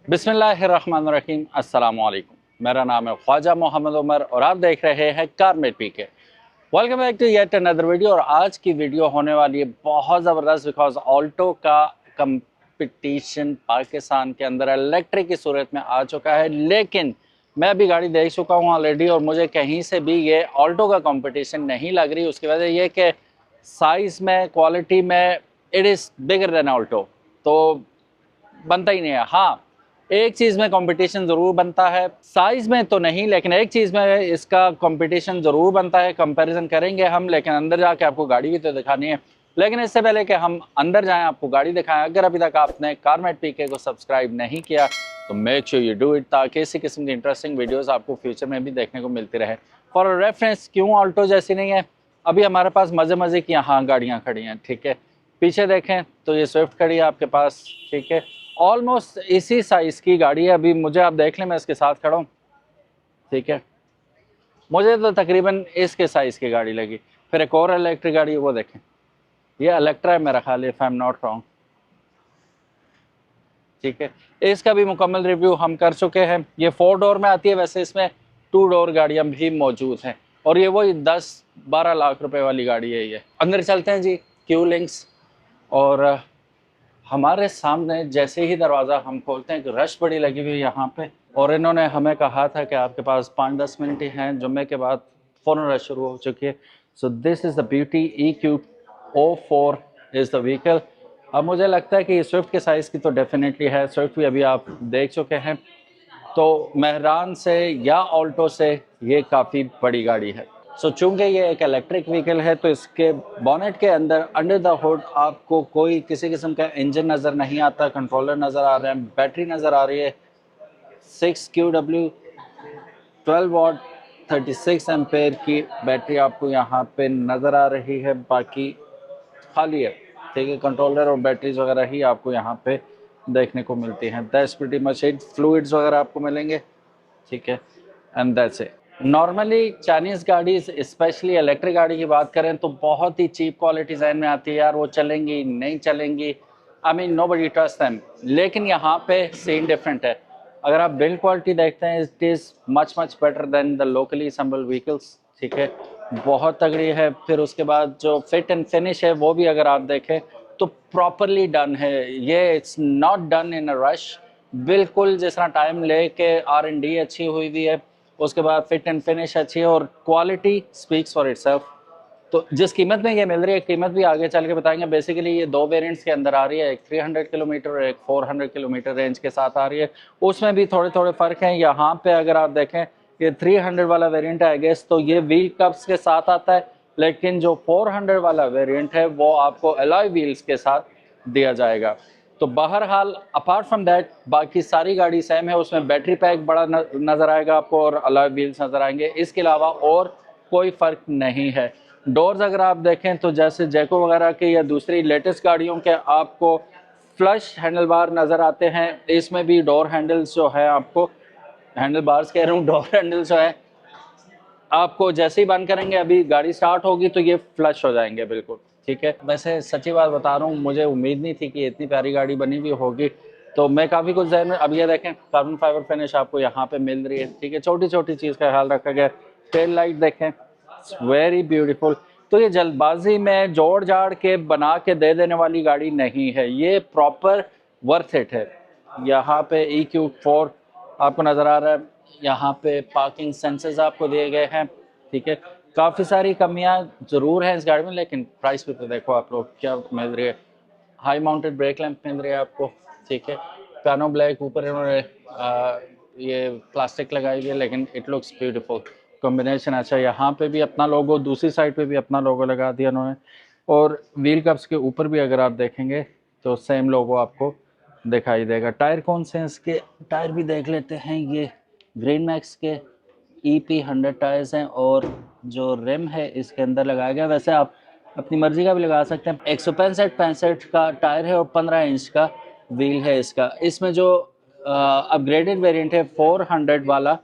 बिस्मिल्लाहिर्रहमानिर्रहीम अस्सलाम वालेकुम। मेरा नाम है ख्वाजा मोहम्मद उमर और आप देख रहे हैं CarMate PK. Welcome back to yet another video. और आज की वीडियो होने वाली है बहुत ज़बरदस्त बिकॉज ऑल्टो का कंपटीशन पाकिस्तान के अंदर इलेक्ट्रिक की सूरत में आ चुका है, लेकिन मैं अभी गाड़ी देख चुका हूँ ऑलरेडी और मुझे कहीं से भी ये ऑल्टो का कंपटीशन नहीं लग रही। उसकी वजह ये कि साइज़ में, क्वालिटी में it is bigger than Alto, तो बनता ही नहीं है। हाँ, एक चीज़ में कंपटीशन ज़रूर बनता है, साइज़ में तो नहीं, लेकिन एक चीज़ में इसका कंपटीशन ज़रूर बनता है। कंपैरिजन करेंगे हम, लेकिन अंदर जाके आपको गाड़ी भी तो दिखानी है। लेकिन इससे पहले कि हम अंदर जाएं, आपको गाड़ी दिखाएं, अगर अभी तक आपने कारमेट पीके को सब्सक्राइब नहीं किया तो make sure you do it, ताकि इसी किस्म की इंटरेस्टिंग वीडियोज़ आपको फ्यूचर में भी देखने को मिलती रहे। फॉर रेफरेंस, क्यों ऑल्टो जैसी नहीं है, अभी हमारे पास मज़े मज़े की यहाँ गाड़ियाँ खड़ी हैं, ठीक है। पीछे देखें तो ये स्विफ्ट खड़ी है आपके पास, ठीक है। ऑलमोस्ट इसी साइज़ की गाड़ी है। अभी मुझे आप देख लें, मैं इसके साथ खड़ा हूँ, ठीक है। मुझे तो तकरीबन इसके साइज़ की गाड़ी लगी। फिर एक और इलेक्ट्रिक गाड़ी है, वो देखें, ये इलेक्ट्रा है मेरा ख्याल, if I am not wrong, ठीक है। इसका भी मुकम्मल रिव्यू हम कर चुके हैं। ये 4 डोर में आती है, वैसे इसमें 2 डोर गाड़ियाँ भी मौजूद हैं और ये वही 10-12 लाख रुपए वाली गाड़ी है। ये अंदर चलते हैं जी, क्यू लिंक्स। और हमारे सामने जैसे ही दरवाज़ा हम खोलते हैं, रश बड़ी लगी हुई है यहाँ पे, और इन्होंने हमें कहा था कि आपके पास 5-10 मिनट ही हैं। जुम्मे के बाद फ़ौरन रश शुरू हो चुकी है। So this is the beauty, EQ04 is the vehicle. अब मुझे लगता है कि स्विफ्ट के साइज़ की तो डेफिनेटली है, स्विफ्ट भी अभी आप देख चुके हैं, तो मेहरान से या ऑल्टो से ये काफ़ी बड़ी गाड़ी है। सो चूँकि ये एक इलेक्ट्रिक व्हीकल है, तो इसके बॉनेट के अंदर अंडर द हुड आपको कोई किसी किस्म का इंजन नज़र नहीं आता, कंट्रोलर नज़र आ रहे हैं, बैटरी नज़र आ रही है 6QW 12 वाट 36 एम्पेयर की बैटरी आपको यहाँ पे नज़र आ रही है। बाकी खाली है, ठीक है। कंट्रोलर और बैटरीज वगैरह ही आपको यहाँ पे देखने को मिलती हैं। That's pretty much it. Fluids वगैरह आपको मिलेंगे, ठीक है, and that's it. Normally Chinese गाड़ी, स्पेशली इलेक्ट्रिक गाड़ी की बात करें तो बहुत ही चीप क्वालिटी जहन में आती है, यार वो चलेंगी नहीं चलेंगी, I mean nobody trust them. लेकिन यहाँ पे सीन डिफरेंट है। अगर आप बिल्ड क्वालिटी देखते हैं, it is much better than the locally assembled vehicles, ठीक है, बहुत तगड़ी है। फिर उसके बाद जो फिट एंड फिनिश है वो भी अगर आप देखें तो प्रॉपरली डन है। ये it's not done in a rush, बिल्कुल जिस तरह टाइम ले के R&D अच्छी हुई हुई है, उसके बाद फिट एंड फिनिश अच्छी है और क्वालिटी स्पीक्स फॉर इटसेल्फ। तो जिस कीमत में ये मिल रही है, कीमत भी आगे चल के बताएंगे। बेसिकली ये 2 वेरिएंट्स के अंदर आ रही है, एक 300 किलोमीटर और एक 400 किलोमीटर रेंज के साथ आ रही है। उसमें भी थोड़े थोड़े फ़र्क हैं। यहाँ पे अगर आप देखें, ये 300 वाला वेरिएंट है आई गेस, तो ये व्हील कप्स के साथ आता है, लेकिन जो 400 वाला वेरिएंट है वो आपको अलॉय व्हील्स के साथ दिया जाएगा। तो बहरहाल अपार्ट फ्रॉम दैट बाकी सारी गाड़ी सेम है। उसमें बैटरी पैक बड़ा नज़र आएगा आपको और अलॉय व्हील्स नज़र आएंगे, इसके अलावा और कोई फ़र्क नहीं है। डोर्स अगर आप देखें तो जैसे जैको वगैरह के या दूसरी लेटेस्ट गाड़ियों के आपको फ्लश हैंडल बार नज़र आते हैं, इसमें भी डोर हैंडल्स जो है, आपको हैंडल बार्स कह रहा हूँ, डोर हैंडल्स जो है आपको जैसे ही बंद करेंगे, अभी गाड़ी स्टार्ट होगी तो ये फ्लश हो जाएंगे बिल्कुल, ठीक है। वैसे सच्ची बात बता रहा हूँ, मुझे उम्मीद नहीं थी कि इतनी प्यारी गाड़ी बनी हुई होगी, तो मैं काफ़ी कुछ जहन में। अब ये देखें, कार्बन फाइबर फिनिश आपको यहाँ पे मिल रही है, ठीक है। छोटी छोटी चीज़ का ख्याल रखा गया। टेल लाइट देखें, वेरी ब्यूटीफुल। तो ये जल्दबाजी में जोड़ जाड़ के बना के दे देने वाली गाड़ी नहीं है, ये प्रॉपर वर्थ इट है। यहाँ पे EQ4 आपको नज़र आ रहा है, यहाँ पे पार्किंग सेंसर्स आपको दिए गए हैं, ठीक है। काफ़ी सारी कमियां ज़रूर हैं इस गाड़ी में, लेकिन प्राइस पे तो देखो आप लोग क्या मिल रही है। हाई माउंटेड ब्रेक लैंप मिल रही है आपको, ठीक है। पियानो ब्लैक, ऊपर इन्होंने ये प्लास्टिक लगाई हुई है, लेकिन इट लुक्स ब्यूटीफुल, कॉम्बिनेशन अच्छा। यहाँ पे भी अपना लोगो, दूसरी साइड पे भी अपना लोगो लगा दिया उन्होंने, और व्हील कप्स के ऊपर भी अगर आप देखेंगे तो सेम लोगो आपको दिखाई देगा। टायर कौन से हैं इसके, टायर भी देख लेते हैं। ये ग्रीन मैक्स के EP100 टायर्स हैं और जो रिम है इसके अंदर लगाया गया। वैसे आप अपनी मर्जी का भी लगा सकते हैं। 165 का टायर है और 15 इंच का व्हील है इसका। इसमें जो अपग्रेडेड वेरिएंट है 400 वाला,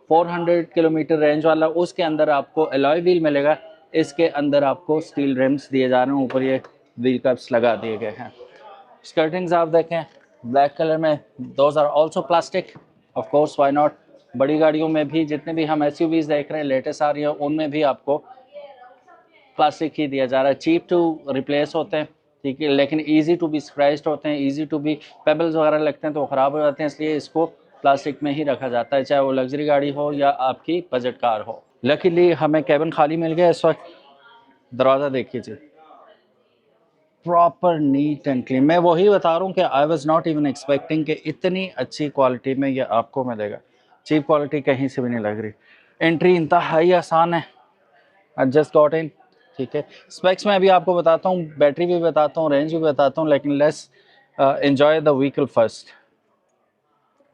400 किलोमीटर रेंज वाला, उसके अंदर आपको अलॉय व्हील मिलेगा। इसके अंदर आपको स्टील रिम्स दिए जा रहे हैं, ऊपर ये व्हील कप्स लगा दिए गए हैं। स्कर्टिंग्स आप देखें, ब्लैक कलर में, those are also plastic, of course why not. बड़ी गाड़ियों में भी जितने भी हम एसयूवीज देख रहे हैं लेटेस्ट आ रही है, उनमें भी आपको प्लास्टिक ही दिया जा रहा है। चीप टू रिप्लेस होते हैं, ठीक है, लेकिन ईजी टू बी स्क्रैच्ड होते हैं, ईजी टू बी, पेबल्स वगैरह लगते हैं तो ख़राब हो जाते हैं, इसलिए इसको प्लास्टिक में ही रखा जाता है, चाहे वो लग्जरी गाड़ी हो या आपकी बजट कार हो। लकीली हमें कैबिन खाली मिल गया इस वक्त। दरवाज़ा देखिए जी, प्रॉपर नीट एंड क्लीन। मैं वही बता रहा हूँ कि I was not even expecting कि इतनी अच्छी क्वालिटी में ये आपको मिलेगा। चीप क्वालिटी कहीं से भी नहीं लग रही। एंट्री इंतहाई आसान है, आई जस्ट गॉट इन, ठीक है। स्पेक्स में अभी आपको बताता हूँ, बैटरी भी बताता हूँ, रेंज भी बताता हूँ, लेकिन let's enjoy the vehicle first.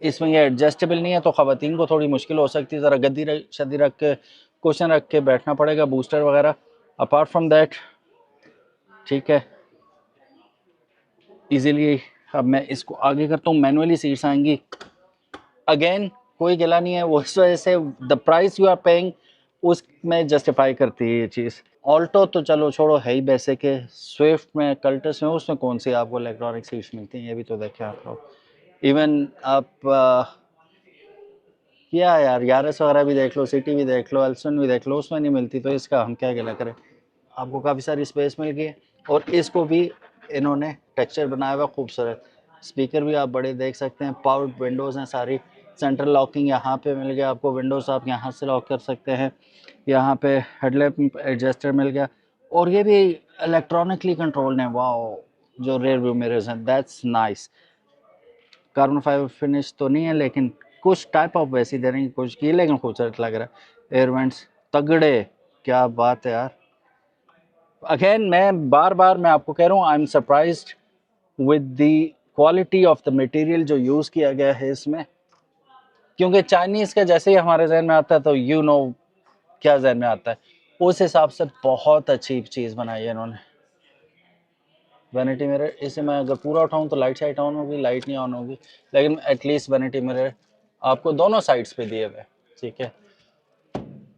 इसमें ये एडजस्टेबल नहीं है तो ख़वातीन को थोड़ी मुश्किल हो सकती है, ज़रा गद्दी शद्दी रख के, कुशन रख के बैठना पड़ेगा, बूस्टर वगैरह। अपार्ट फ्रॉम दैट, ठीक है, इजीली। अब मैं इसको आगे करता हूँ, मैनुअली सीट्स आएंगी। अगेन कोई गिला नहीं है, वो इस वजह से the price you are paying उसमें जस्टिफाई करती है ये चीज़। ऑल्टो तो चलो छोड़ो, है ही बेसिक है। स्विफ्ट में, कल्टस में, उसमें कौन सी आपको इलेक्ट्रॉनिक सीट्स मिलती हैं, ये भी तो देखें आप लोग। इवन आप क्या यार, यारस वगैरह भी देख लो, सिटी भी देख लो, एल्सन भी देख लो, उसमें नहीं मिलती, तो इसका हम क्या गिला करें। आपको काफ़ी सारी स्पेस मिल गई है, और इसको भी इन्होंने टेक्सचर बनाया हुआ खूबसूरत। स्पीकर भी आप बड़े देख सकते हैं, पावर्ड विंडोज़ हैं सारी, सेंट्रल लॉकिंग यहाँ पे मिल गया आपको, विंडोज़ आप यहाँ से लॉक कर सकते हैं। यहाँ पे हेडलैम्प एडजस्टर मिल गया, और ये भी इलेक्ट्रॉनिकली कंट्रोल्ड है। वाह, जो रेयर व्यू मिरर्स हैं, that's nice. Carbon fibre finish तो नहीं है, लेकिन कुछ टाइप ऑफ वैसी देने की कोशिश की, लेकिन खूबसूरत लग रहा है। एयर वेंट्स तगड़े, क्या बात है यार। अगेन मैं बार बार मैं आपको कह रहा हूँ, I am surprised with the quality of the material जो यूज़ किया गया है इसमें। क्योंकि चाइनीज़ का जैसे ही हमारे जहन में आता है तो यू नो क्या जहन में आता है, उस हिसाब से बहुत अच्छी चीज़ बनाई है इन्होंने। वैनिटी मिरर, इसे मैं अगर पूरा उठाऊं तो लाइट साइड ऑन होगी, लाइट नहीं ऑन होगी, लेकिन एटलीस्ट वैनिटी मिरर आपको दोनों साइड्स पे दिए हुए, ठीक है।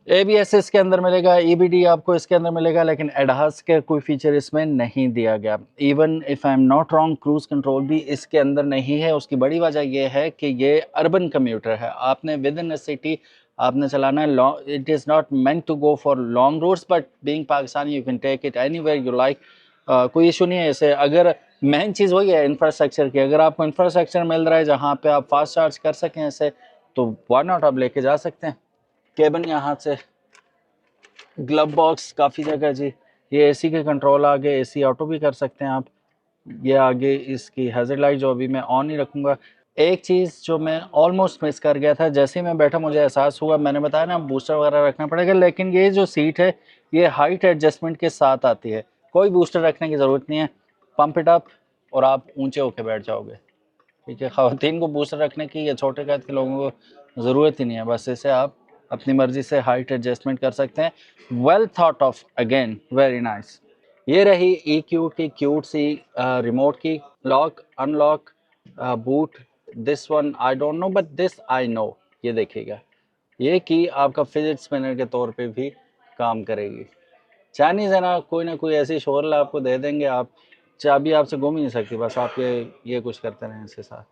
ABS इसके अंदर मिलेगा, EBD आपको इसके अंदर मिलेगा, लेकिन एडहास के कोई फीचर इसमें नहीं दिया गया। Even if I am not wrong, cruise control भी इसके अंदर नहीं है। उसकी बड़ी वजह यह है कि ये अर्बन कम्यूटर है, आपने विद इन अ सिटी आपने चलाना है। It is not meant to go for long routes, but being Pakistani you can take it anywhere you like. कोई इशू नहीं है इसे। अगर मेन चीज़ वही है इंफ्रास्ट्रक्चर की, अगर आपको इंफ्रास्ट्रक्चर मिल रहा है जहाँ पे आप फास्ट चार्ज कर सकें इसे, तो व्हाई नॉट, आप लेके जा सकते हैं। केबन यहाँ से, ग्लव बॉक्स काफ़ी जगह जी। ये एसी के कंट्रोल आगे, एसी ऑटो भी कर सकते हैं आप। ये आगे इसकी हैजर्ड लाइट जो अभी मैं ऑन ही रखूँगा। एक चीज़ जो मैं ऑलमोस्ट मिस कर गया था, जैसे ही मैं बैठा मुझे एहसास हुआ, मैंने बताया ना बूस्टर वगैरह रखना पड़ेगा, लेकिन ये जो सीट है ये हाइट एडजस्टमेंट के साथ आती है, कोई बूस्टर रखने की ज़रूरत नहीं है। पंप इट अप और आप ऊँचे होके बैठ जाओगे, ठीक है। ख़वातीन को बूस्टर रखने की या छोटे कद के लोगों को ज़रूरत ही नहीं है, बस इसे आप अपनी मर्ज़ी से हाइट एडजस्टमेंट कर सकते हैं। Well thought of, again very nice. ये रही EQ की क्यूट सी रिमोट की, lock unlock boot. This one I don't know but this I know. ये देखिएगा, ये की आपका फिजिट स्पिनर के तौर पे भी काम करेगी। चाइनीज़ है ना कोई ऐसी शोरला आपको दे देंगे, आप चाबी आपसे गुम ही नहीं सकती, बस आप ये कुछ करते रहें इसके साथ,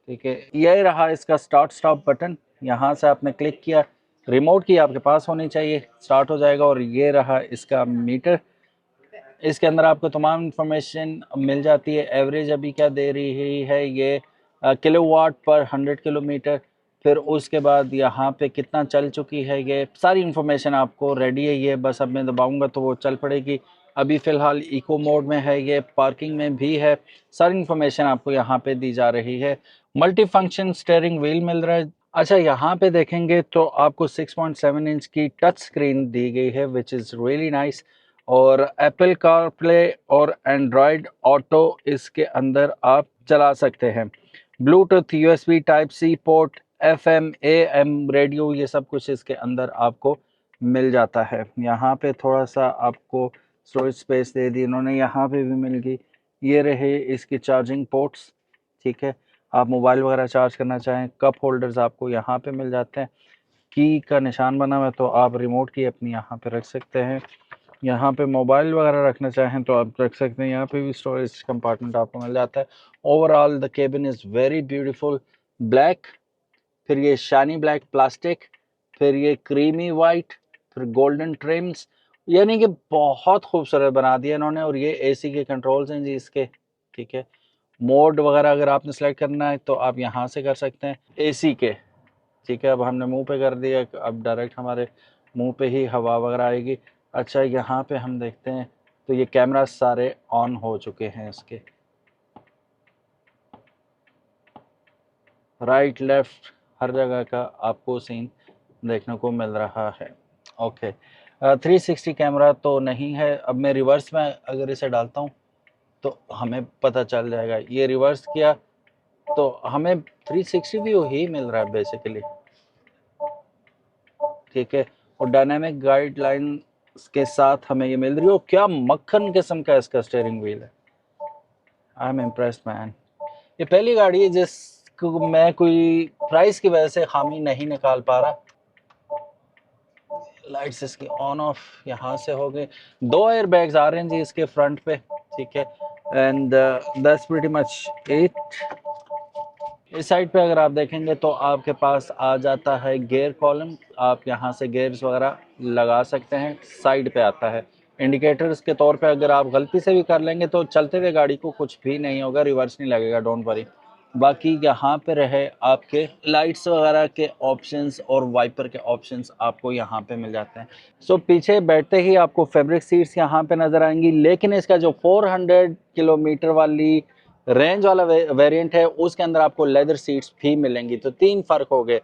ठीक है। ये रहा इसका स्टार्ट स्टॉप बटन, यहाँ से आपने क्लिक किया, रिमोट की आपके पास होनी चाहिए, स्टार्ट हो जाएगा। और ये रहा इसका मीटर, इसके अंदर आपको तमाम इंफॉर्मेशन मिल जाती है। एवरेज अभी क्या दे रही है ये, किलोवाट पर 100 किलोमीटर। फिर उसके बाद यहाँ पे कितना चल चुकी है, ये सारी इंफॉर्मेशन आपको रेडी है। ये बस अब मैं दबाऊंगा तो वो चल पड़ेगी। अभी फ़िलहाल इको मोड में है, ये पार्किंग में भी है। सारी इंफॉर्मेशन आपको यहाँ पे दी जा रही है। मल्टी फंक्शन स्टेयरिंग व्हील मिल रहा है। अच्छा, यहाँ पे देखेंगे तो आपको 6.7 इंच की टच स्क्रीन दी गई है, विच इज़ रियली नाइस। और एप्पल कारप्ले और एंड्रॉयड ऑटो इसके अंदर आप चला सकते हैं। Bluetooth, USB type C port, FM AM radio, ये सब कुछ इसके अंदर आपको मिल जाता है। यहाँ पे थोड़ा सा आपको स्टोरेज स्पेस दे दी इन्होंने, यहाँ पे भी मिल गई। ये रहे इसकी चार्जिंग पोर्ट्स, ठीक है। आप मोबाइल वगैरह चार्ज करना चाहें, कप होल्डर्स आपको यहाँ पे मिल जाते हैं। की का निशान बना हुआ है तो आप रिमोट की अपनी यहाँ पे रख सकते हैं। यहाँ पे मोबाइल वगैरह रखना चाहें तो आप रख सकते हैं, यहाँ पे भी स्टोरेज कंपार्टमेंट आपको मिल जाता है। Overall the cabin is very beautiful black, फिर ये शाइनी ब्लैक प्लास्टिक, फिर ये क्रीमी वाइट, फिर गोल्डन ट्रिम्स, यानी कि बहुत खूबसूरत बना दिया इन्होंने। और ये एसी के कंट्रोल्स हैं जी इसके, ठीक है। मोड वगैरह अगर आपने सेलेक्ट करना है तो आप यहाँ से कर सकते हैं एसी के, ठीक है। अब हमने मुंह पे कर दिया, अब डायरेक्ट हमारे मुंह पे ही हवा वगैरह आएगी। अच्छा, यहाँ पे हम देखते हैं तो ये कैमरा सारे ऑन हो चुके हैं इसके, राइट लेफ्ट हर जगह का आपको सीन देखने को मिल रहा है। ओके, 360 कैमरा तो नहीं है। अब मैं रिवर्स में अगर इसे डालता हूँ तो हमें पता चल जाएगा। ये रिवर्स किया तो हमें 360 व्यू ही मिल रहा है बेसिकली, ठीक है। और डायनामिक गाइडलाइन के साथ हमें ये मिल रही है। क्या मक्खन किस्म का इसका स्टीयरिंग व्हील है, आई एम इम्प्रेस्ड मैन। ये पहली गाड़ी है जिसको मैं कोई प्राइस की वजह से खामी नहीं निकाल पा रहा। लाइट्स इसकी ऑन ऑफ यहाँ से हो गए। 2 एयर बैग्स आ रहे हैं जी इसके फ्रंट पे, ठीक है। And that's pretty much it. इस साइड पे अगर आप देखेंगे तो आपके पास आ जाता है गियर कॉलम, आप यहाँ से गियर्स वगैरह लगा सकते हैं। साइड पे आता है इंडिकेटर्स के तौर पे, अगर आप गलती से भी कर लेंगे तो चलते हुए गाड़ी को कुछ भी नहीं होगा, रिवर्स नहीं लगेगा, डोंट वरी। बाकी यहाँ पे रहे आपके लाइट्स वगैरह के ऑप्शंस और वाइपर के ऑप्शंस आपको यहाँ पे मिल जाते हैं। सो पीछे बैठते ही आपको फैब्रिक सीट्स यहाँ पे नज़र आएंगी, लेकिन इसका जो 400 किलोमीटर वाली रेंज वाला वेरिएंट है उसके अंदर आपको लेदर सीट्स भी मिलेंगी। तो 3 फ़र्क हो गए,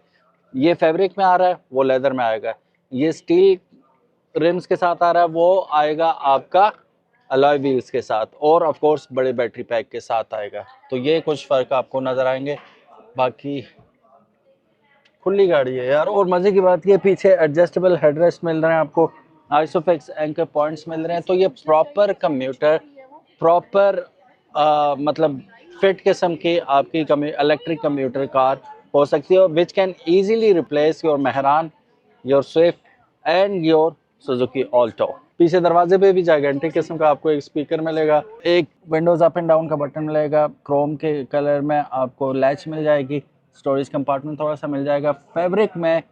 ये फैब्रिक में आ रहा है, वो लेदर में आएगा। ये स्टील रिम्स के साथ आ रहा है, वो आएगा आपका अलॉय व्हील्स के साथ, और ऑफ कोर्स बड़े बैटरी पैक के साथ आएगा। तो ये कुछ फ़र्क आपको नज़र आएंगे। बाकी खुली गाड़ी है यार। और मज़े की बात ये, पीछे एडजस्टेबल हेडरेस्ट मिल रहे हैं आपको, आइसोफिक्स एंकर पॉइंट्स मिल रहे हैं। तो ये प्रॉपर कम्यूटर, प्रॉपर मतलब फिट किस्म की आपकी इलेक्ट्रिक कम्यूटर कार हो सकती है, which can easily replace your Mehran, your Swift and your Suzuki Alto. पीछे दरवाजे पे भी जाइगेंटिक किस्म का आपको एक स्पीकर मिलेगा, एक विंडोज अप एंड डाउन का बटन मिलेगा, क्रोम के कलर में आपको लैच मिल जाएगी, स्टोरेज कंपार्टमेंट थोड़ा सा मिल जाएगा फैब्रिक में,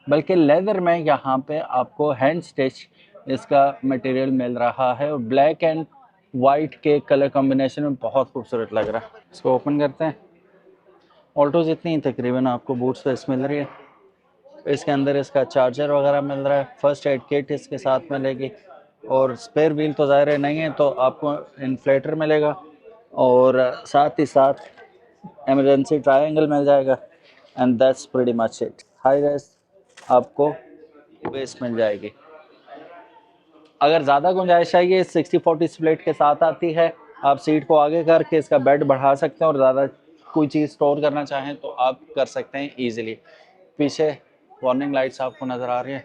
बल्कि लेदर में यहाँ पे आपको हैंड स्टिच इसका मटेरियल मिल रहा है। और ब्लैक एंड वाइट के कलर कॉम्बिनेशन में बहुत खूबसूरत लग रहा है। इसको ओपन करते हैं। ऑल्टो जितनी तकरीबन आपको बूट स्पेस मिल रही है। इसके अंदर इसका चार्जर वगैरह मिल रहा है, फर्स्ट एड किट इसके साथ मिलेगी, और स्पेयर व्हील तो ज़ाहिर है नहीं है तो आपको इन्फ्लेटर मिलेगा, और साथ ही साथ इमरजेंसी ट्रायंगल मिल जाएगा। And that's pretty much it. High res आपको बेस मिल जाएगी। अगर ज़्यादा गुंजाइश चाहिए 60-40 स्प्लिट के साथ आती है। आप सीट को आगे करके इसका बेड बढ़ा सकते हैं, और ज़्यादा कोई चीज़ स्टोर करना चाहें तो आप कर सकते हैं ईजिली। पीछे वार्निंग लाइट्स आपको नज़र आ रही हैं,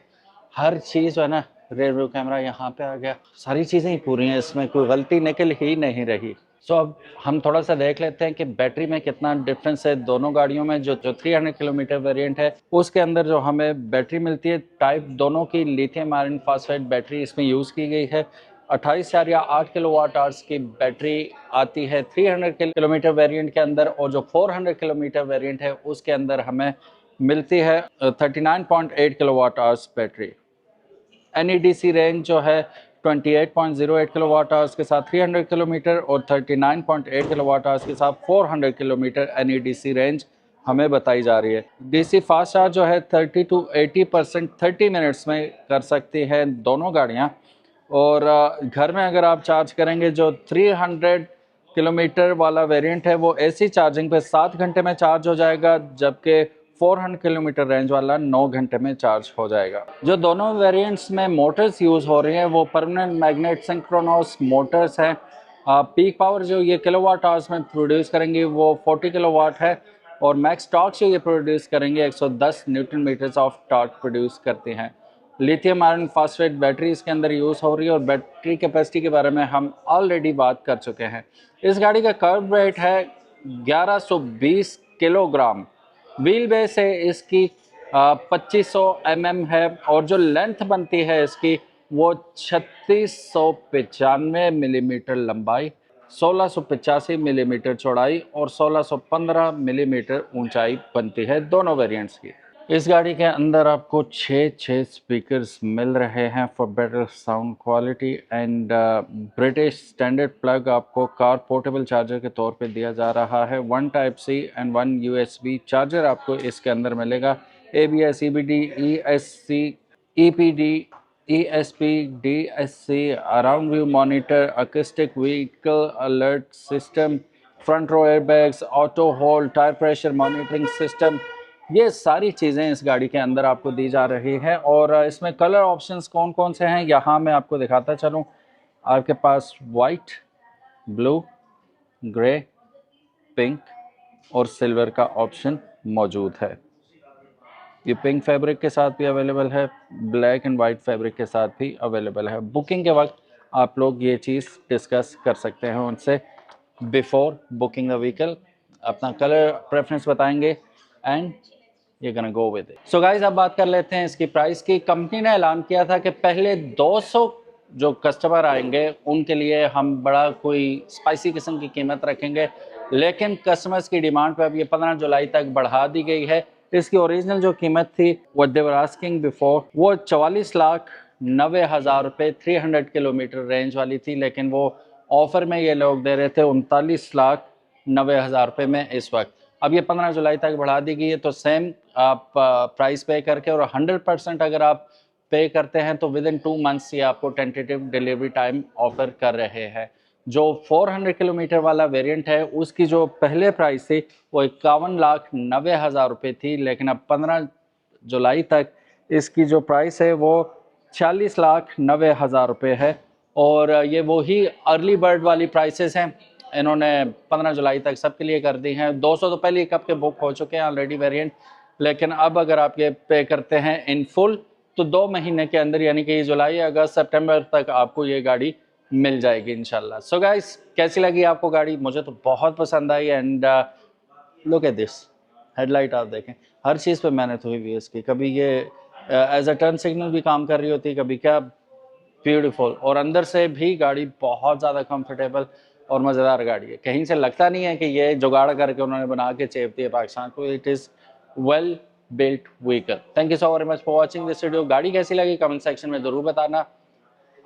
हर चीज़ जो है ना, रेयर व्यू कैमरा यहाँ पे आ गया, सारी चीज़ें ही पूरी हैं, इसमें कोई गलती निकल ही नहीं रही। सो अब हम थोड़ा सा देख लेते हैं कि बैटरी में कितना डिफरेंस है दोनों गाड़ियों में। जो 300 किलोमीटर वेरिएंट है उसके अंदर जो हमें बैटरी मिलती है, टाइप दोनों की लिथियम आयरन फॉस्फेट बैटरी इसमें यूज़ की गई है। 28 या 8 किलोवाट आवर्स की बैटरी आती है 300 किलोमीटर वेरिएंट के अंदर, और जो 400 किलोमीटर वेरिएंट है उसके अंदर हमें मिलती है 39.8 kilowatt hours battery. NEDC range जो है 28.08 किलोवाट आवर्स के साथ 300 किलोमीटर, और 39.8 किलोवाट आवर्स के साथ 400 किलोमीटर NEDC रेंज हमें बताई जा रही है। DC फास्ट चार्ज जो है 30 to 80% 30 मिनट्स में कर सकती है दोनों गाड़ियाँ। और घर में अगर आप चार्ज करेंगे, जो 300 किलोमीटर वाला वेरिएंट है वो AC चार्जिंग पे 7 घंटे में चार्ज हो जाएगा, जबकि 400 किलोमीटर रेंज वाला 9 घंटे में चार्ज हो जाएगा। जो दोनों वेरिएंट्स में मोटर्स यूज़ हो रही हैं वो परमानेंट मैग्नेट सिंक्रोनस मोटर्स हैं। पीक पावर जो ये किलोवाट आवर्स में प्रोड्यूस करेंगी वो 40 किलोवाट है, और मैक्स टॉर्क जो ये प्रोड्यूस करेंगे 110 newton metres of torque produce करते हैं। लिथियम आयरन फॉस्फेट बैटरी इसके अंदर यूज़ हो रही है, और बैटरी कैपेसिटी के बारे में हम ऑलरेडी बात कर चुके हैं। इस गाड़ी का कर्ब वेट है 1120 किलोग्राम, व्हील बेस है इसकी 2500 mm है, और जो लेंथ बनती है इसकी वो 3695 मिलीमीटर लंबाई, 1685 मिलीमीटर चौड़ाई और 1615 मिलीमीटर ऊंचाई बनती है, दोनों वेरिएंट्स की। इस गाड़ी के अंदर आपको 6 स्पीकर्स मिल रहे हैं for better sound quality and British standard plug आपको कार पोर्टेबल चार्जर के तौर पे दिया जा रहा है। 1 type C and 1 USB charger आपको इसके अंदर मिलेगा। ABS, EBD, ESC, EPD, ESP, DSC, around view monitor, acoustic vehicle alert system, front row airbags, auto hold, tyre pressure monitoring system, ये सारी चीज़ें इस गाड़ी के अंदर आपको दी जा रही है। और इसमें कलर ऑप्शंस कौन कौन से हैं यहाँ मैं आपको दिखाता चलूँ। आपके पास वाइट, ब्लू, ग्रे, पिंक और सिल्वर का ऑप्शन मौजूद है। ये पिंक फैब्रिक के साथ भी अवेलेबल है, ब्लैक एंड वाइट फैब्रिक के साथ भी अवेलेबल है। बुकिंग के वक्त आप लोग ये चीज़ डिस्कस कर सकते हैं उनसे बिफोर बुकिंग द व्हीकल, अपना कलर प्रेफरेंस बताएंगे एंड ये गना go with it. So guys, अब बात कर लेते हैं इसकी प्राइस की। कंपनी ने ऐलान किया था कि पहले 200 जो कस्टमर आएंगे उनके लिए हम बड़ा कोई स्पाइसी किस्म की कीमत रखेंगे, लेकिन कस्टमर्स की डिमांड पे अब ये 15 जुलाई तक बढ़ा दी गई है। इसकी ओरिजिनल जो कीमत थी वो दे वर आस्किंग बिफोर वो 44,90,000 रुपये 300 किलोमीटर रेंज वाली थी, लेकिन वो ऑफर में ये लोग दे रहे थे 39,90,000 रुपये में इस वक्त। अब ये 15 जुलाई तक बढ़ा दी गई है, तो सेम आप प्राइस पे करके और 100% अगर आप पे करते हैं तो विद इन 2 मंथ्स ये आपको टेंटेटिव डिलीवरी टाइम ऑफर कर रहे हैं। जो 400 किलोमीटर वाला वेरिएंट है उसकी जो पहले प्राइस थी वो 51,90,000 रुपये थी, लेकिन अब 15 जुलाई तक इसकी जो प्राइस है वो 40,90,000 रुपये है। और ये वही अर्ली बर्ड वाली प्राइसेस हैं, इन्होंने 15 जुलाई तक सबके लिए कर दी हैं। 200 तो पहले कब के बुक हो चुके हैं ऑलरेडी वेरिएंट, लेकिन अब अगर आप ये पे करते हैं इन फुल तो 2 महीने के अंदर यानी कि जुलाई, अगस्त, सितंबर तक आपको ये गाड़ी मिल जाएगी इंशाल्लाह। सो गाइस, कैसी लगी आपको गाड़ी? मुझे तो बहुत पसंद आई and look at this headlight, आप देखें हर चीज़ पे मेहनत हुई हुई है इसकी। कभी ये एज अ टर्न सिग्नल भी काम कर रही होती है, कभी क्या, ब्यूटीफुल। और अंदर से भी गाड़ी बहुत ज़्यादा कंफर्टेबल और मज़ेदार गाड़ी है। कहीं से लगता नहीं है कि ये जुगाड़ करके उन्होंने बना के चेप दिया पाकिस्तान को। It is well built vehicle. Thank you so very much for watching this video. गाड़ी कैसी लगी कमेंट सेक्शन में ज़रूर बताना।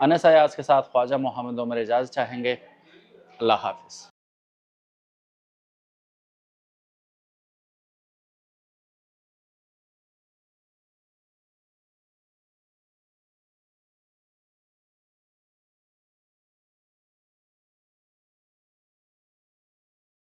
अनस अयाज के साथ ख्वाजा मोहम्मद उमर इजाज़त चाहेंगे। अल्लाह हाफिज़।